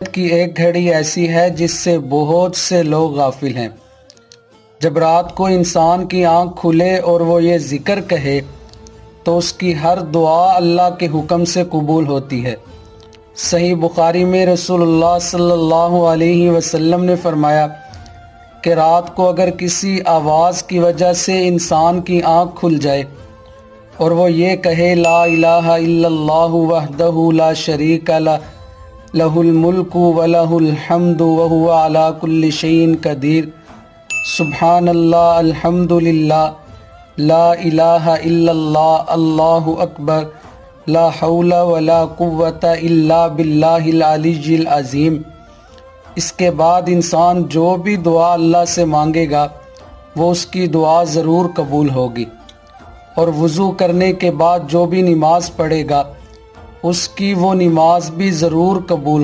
की एक घड़ी ऐसी है जिससे बहुत से लोग गाफिल हैं। जब रात को इंसान की आंख खुले और वो ये ज़िक्र कहे तो उसकी हर दुआ अल्लाह के हुक्म से कबूल होती है। सही बुखारी में रसूलुल्लाह सल्लल्लाहु अलैहि वसल्लम ने फरमाया कि रात को अगर किसी आवाज़ की वजह से इंसान की आंख खुल जाए और वो ये कहे ला इलाहा इल्लल्लाहु वहदहु ला शरीका लहुल मुल्कु व लहुल हम्दु व हुवा अला कुल्लि शैइन कदीर, सुब्हानल्लाह अल्हम्दुलिल्लाह ला इलाहा इल्लल्लाह अल्लाहु अकबर ला हौला वला कुव्वता इल्ला बिल्लाहिल अलिय्यिल अज़ीम। इसके बाद इंसान जो भी दुआ अल्लाह से मांगेगा वो उसकी दुआ ज़रूर कबूल होगी, और वज़ू करने के बाद जो भी नमाज़ पढ़ेगा उसकी वो नमाज भी ज़रूर कबूल